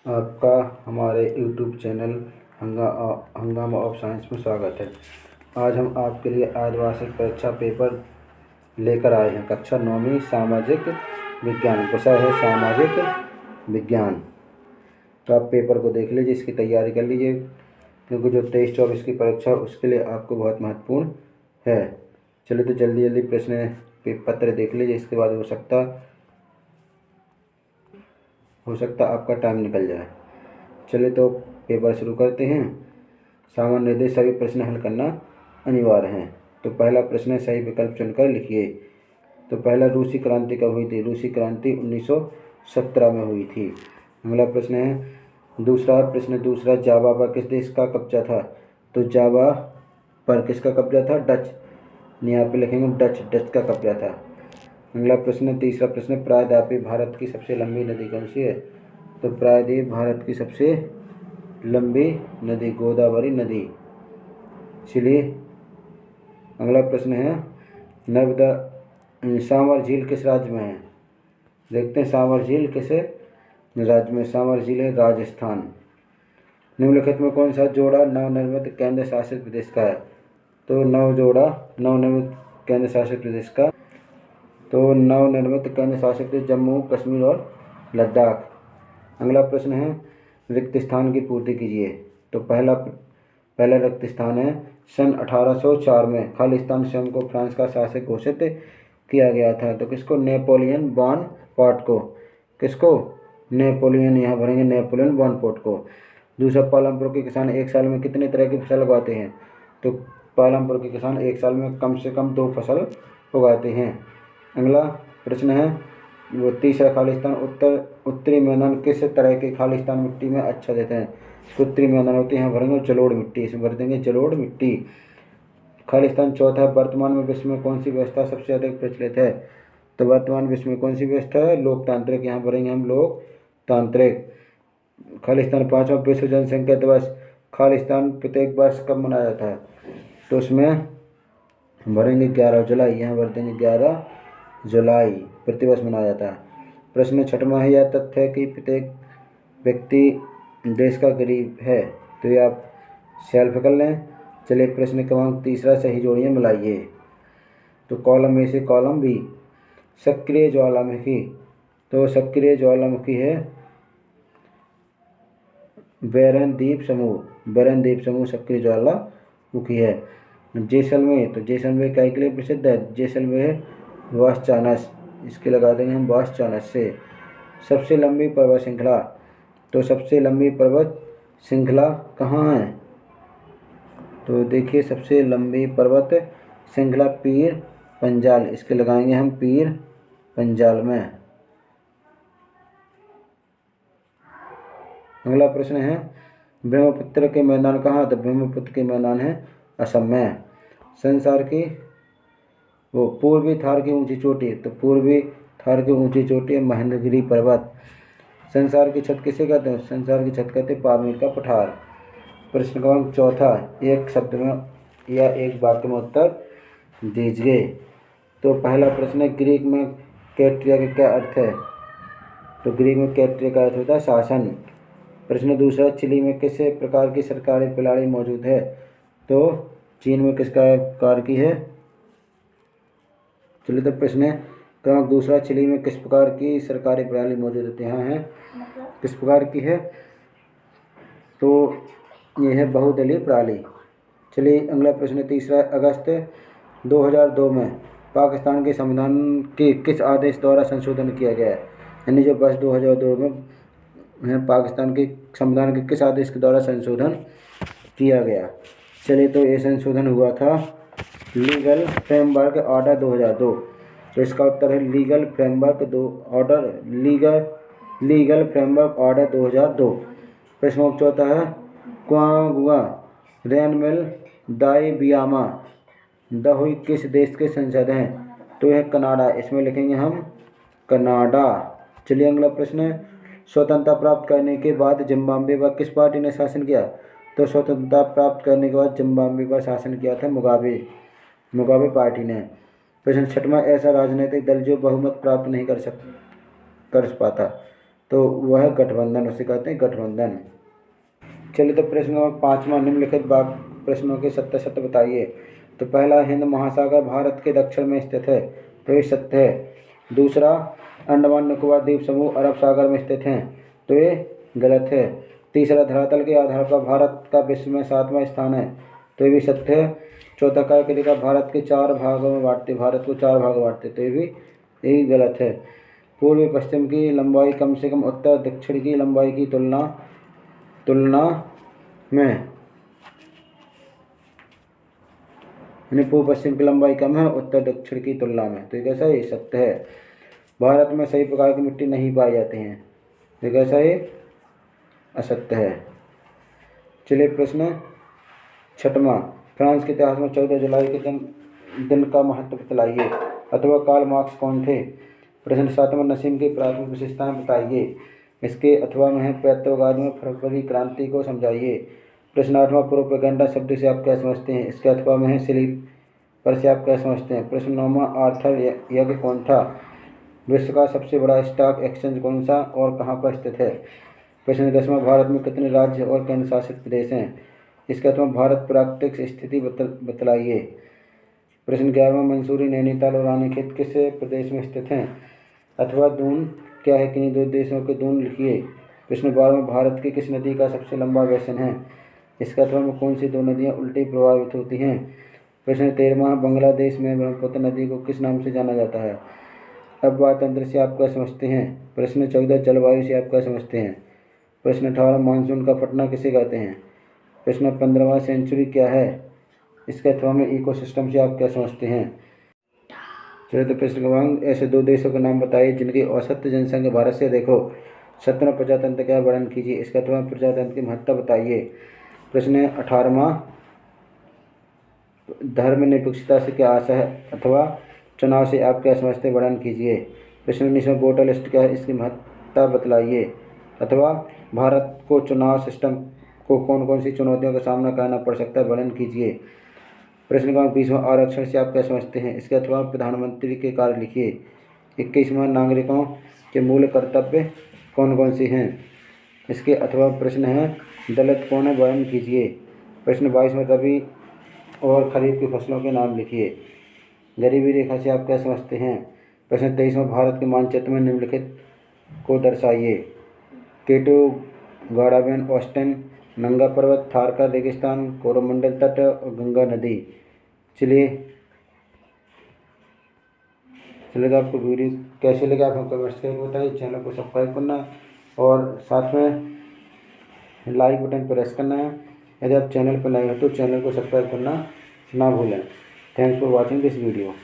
आपका हमारे YouTube channel हंगामा ऑफ साइंस में स्वागत है। आज हम आपके लिए अर्धवार्षिक परीक्षा पेपर लेकर आए हैं। कक्षा 9वीं सामाजिक विज्ञान, विषय है सामाजिक विज्ञान। तो आप पेपर को देख लीजिए, इसकी तैयारी कर लीजिए, क्योंकि जो 23-24 की परीक्षा है उसके लिए आपको बहुत महत्वपूर्ण है। चलिए तो जल्दी जल्दी प्रश्न पत्र देख लीजिए, इसके बाद हो सकता आपका टाइम निकल जाए। चलिए तो पेपर शुरू करते हैं। सामान्य निर्देश सभी प्रश्न हल करना अनिवार्य है। तो पहला प्रश्न है, सही विकल्प चुनकर लिखिए। तो पहला, रूसी क्रांति कब हुई थी? रूसी क्रांति 1917 में हुई थी। अगला प्रश्न है, दूसरा, जावा पर किस देश का कब्जा था? तो जावा पर किसका कब्जा था? डच। यहाँ पे लिखेंगे डच का कब्जा था। अगला प्रश्न, तीसरा प्रश्न, प्रायद्वीपीय भारत की सबसे लंबी नदी कौन सी है? तो प्रायद्वीप भारत की सबसे लंबी नदी गोदावरी नदी। चलिए अगला प्रश्न है, सांवर झील किस राज्य में है? देखते हैं सांवर झील किस राज्य में। सांवर झील है राजस्थान। निम्नलिखित में कौन सा जोड़ा नवनिर्मित केंद्र शासित प्रदेश का है? तो नवनिर्मित केंद्र शासित प्रदेश का, तो नवनिर्मित केंद्र शासित प्रदेश जम्मू कश्मीर और लद्दाख। अगला प्रश्न है, रिक्त स्थान की पूर्ति कीजिए। तो पहला रिक्त स्थान है, सन 1804 में खालिस्तान स्वयं को फ्रांस का शासक घोषित किया गया था। तो किसको? नेपोलियन बोनापार्ट को। किसको? नेपोलियन, यहाँ भरेंगे नेपोलियन बोनापार्ट को। दूसरा, पालमपुर के किसान एक साल में कितने तरह की फसल उगाते हैं? तो पालमपुर के किसान एक साल में कम से कम 2 फसल उगाते हैं। अगला प्रश्न है वो तीसरा, खालिस्तान उत्तरी मैदान किस तरह के खालिस्तान मिट्टी में अच्छा देते हैं? उत्तरी मैदान होते हैं, भरेंगे जलोढ़ मिट्टी, इसमें भर देंगे जलोढ़ मिट्टी। खालिस्तान चौथा, वर्तमान में विश्व में कौन सी व्यवस्था सबसे अधिक प्रचलित है? तो वर्तमान विश्व में कौन सी व्यवस्था है? लोकतांत्रिक, यहाँ भरेंगे हम लोकतांत्रिक। खालिस्तान पाँचवा, विश्व जनसंख्या दिवस खालिस्तान प्रत्येक वर्ष कब मनाया जाता है? तो उसमें भरेंगे 11 जुलाई, यहाँ भर देंगे 11 जुलाई प्रतिवर्ष मनाया जाता है। प्रश्न छठवां है, यह तथ्य है कि प्रत्येक व्यक्ति देश का गरीब है। तो ये आप सेल्फ कर लें। चलिए प्रश्न क्रमांक तीसरा, सही जोड़ियाँ मिलाइए। तो कॉलम ए से कॉलम बी, सक्रिय ज्वालामुखी। तो सक्रिय ज्वालामुखी है बेरनद्वीप समूह सक्रिय ज्वालामुखी है। जैसलमेर, तो जैसलमेर क्या के लिए प्रसिद्ध है? जैसलमेर वासचानस, इसके लगा देंगे हम वासचानस से। सबसे लंबी पर्वत श्रृंखला, तो सबसे लंबी पर्वत श्रृंखला कहाँ है? तो देखिए सबसे लंबी पर्वत श्रृंखला पीर पंजाल, इसके लगाएंगे हम पीर पंजाल में। अगला प्रश्न है, ब्रह्मपुत्र के मैदान कहाँ? तो ब्रह्मपुत्र के मैदान है असम में। संसार की पूर्वी थार की ऊंची चोटी, तो पूर्वी थार की ऊंची चोटी है महेंद्रगिरी पर्वत। संसार की छत किसे कहते हैं? संसार की छत कहते हैं पामीर का पठार। प्रश्न क्रमांक चौथा, एक शब्द में या एक वाक्य में उत्तर दीजिए। तो पहला प्रश्न है, ग्रीक में कैट्रिया का क्या अर्थ है? तो ग्रीक में कैट्रिया का अर्थ होता है शासन। प्रश्न दूसरा, चिली में किस प्रकार की सरकारी प्रणाली मौजूद है? तो चीन में किस प्रकार की है? चलिए तो प्रश्न क्रमांक दूसरा, चिली में किस प्रकार की सरकारी प्रणाली मौजूद होती है? यहाँ है किस प्रकार की है? तो ये है बहुदलीय प्रणाली। चलिए अगला प्रश्न तीसरा, अगस्त 2002 में पाकिस्तान के संविधान के किस आदेश द्वारा संशोधन किया गया है? यानी जो वर्ष 2002 में पाकिस्तान के संविधान के किस आदेश के द्वारा संशोधन किया गया? चलिए तो ये संशोधन हुआ था लीगल फ्रेमवर्क ऑर्डर 2002। तो इसका उत्तर है लीगल फ्रेमवर्क ऑर्डर 2002। प्रश्न चौथा है, क्वांगुआ रेनमिल दाई बियामा दहुई किस देश के संसद हैं? तो यह कनाडा, इसमें लिखेंगे हम कनाडा। चलिए अगला प्रश्न है, स्वतंत्रता प्राप्त करने के बाद जिम्बाब्वे पर किस पार्टी ने शासन किया? तो स्वतंत्रता प्राप्त करने के बाद जिम्बाब्वे पर शासन किया था मुगाबे पार्टी ने। प्रश्न छठवां, ऐसा राजनीतिक दल जो बहुमत प्राप्त नहीं कर पाता। तो वह गठबंधन, उसे कहते हैं गठबंधन। चलिए तो प्रश्न नंबर 5वां, निम्नलिखित प्रश्नों के सत्य सत्य बताइए। तो पहला, हिंद महासागर भारत के दक्षिण में स्थित है, तो ये सत्य है। दूसरा, अंडमान निकोबार द्वीप समूह अरब सागर में स्थित हैं, तो ये गलत है। तीसरा, धरातल के आधार पर भारत का विश्व में 7वां स्थान है, तो ये भी सत्य है। चौथा, कायकलिका भारत के 4 भागों में बांटते, भारत को 4 भाग बांटते, तो ये भी गलत है। पूर्व पश्चिम की लंबाई कम से कम उत्तर दक्षिण की लंबाई की तुलना में, यानी पूर्व पश्चिम की लंबाई कम है उत्तर दक्षिण की तुलना में, तो ये कैसा है, सत्य है। भारत में सभी प्रकार की मिट्टी नहीं पाई जाती हैं, तो कैसा है, असत्य है। चलिए प्रश्न 6वां, फ्रांस के इतिहास में 14 जुलाई के दिन का महत्व बतलाइए, अथवा कार्ल मार्क्स कौन थे। प्रश्न 7वां, नसीम की प्राथमिक विशेषताएं बताइए, इसके अथवा में पैट्रोगाज में फरवरी क्रांति को समझाइए। प्रश्न 8वां, प्रोपेगेंडा शब्द से आप क्या समझते हैं, इसके अथवा में स्लीपर से आप क्या समझते हैं। प्रश्न 9वां, आर्थर यज्ञ कौन था। विश्व का सबसे बड़ा स्टॉक एक्सचेंज कौन सा और कहाँ पर स्थित है। प्रश्न 10वां, भारत में कितने राज्य और केंद्र शासित प्रदेश हैं, इसके अथवा भारत प्राकृतिक स्थिति बतलाइए। प्रश्न 11वां, मंसूरी, नैनीताल और रानीखेत किस प्रदेश में स्थित हैं, अथवा दून क्या है, किन्हीं 2 देशों के दून लिखिए। प्रश्न 12वां, भारत की किस नदी का सबसे लंबा बेसिन है, इसके अथवा में कौन सी 2 नदियाँ उल्टी प्रभावित होती हैं। प्रश्न 13वां, बांग्लादेश में ब्रह्मपुत्र नदी को किस नाम से जाना जाता है। अब तंत्र से आप क्या समझते हैं। प्रश्न 14, जलवायु से आप क्या समझते हैं। प्रश्न 18, मानसून का फटना किसे कहते हैं। प्रश्न 15वां, सेंचुरी क्या है, इसके अथवा में इकोसिस्टम से आप क्या समझते हैं। चलिए तो प्रश्न क्रमांक, ऐसे 2 देशों के नाम बताइए जिनकी औसत जनसंख्या भारत से देखो 17 प्रजातंत्र का वर्णन कीजिए, इसके अथवा प्रजातंत्र की महत्ता बताइए। प्रश्न 18वां, धर्मनिरपेक्षता से क्या आशा है, अथवा चुनाव से आप क्या समझते हैं, वर्णन कीजिए। प्रश्न 19वां, वोटर लिस्ट क्या है, इसकी महत्ता बतलाइए, अथवा भारत को चुनाव सिस्टम को कौन कौन सी चुनौतियों का सामना करना पड़ सकता है, वर्णन कीजिए। प्रश्न क्रमांक 20वां, आरक्षण से आप क्या समझते हैं, इसके अथवा प्रधानमंत्री के कार्य लिखिए। 21वां, नागरिकों के मूल कर्तव्य कौन कौन से हैं, इसके अथवा प्रश्न है दलित कौन है, वर्णन कीजिए। प्रश्न 22वां, रबी और खरीफ की फसलों के नाम लिखिए। गरीबी रेखा से आप क्या समझते हैं। प्रश्न 23वां, भारत के मानचित्र में निम्नलिखित को दर्शाइए। केटू, गाड़ाबेन, ऑस्टिन, नंगा पर्वत, थार का रेगिस्तान, कोरोमंडल तट और गंगा नदी। चलिए तो आपको वीडियो कैसे लगा आप कमेंट्स करके बताइए। चैनल को सब्सक्राइब करना और साथ में लाइक बटन प्रेस करना है। यदि आप चैनल पर नए हो तो चैनल को सब्सक्राइब करना ना भूलें। Thanks for watching this video.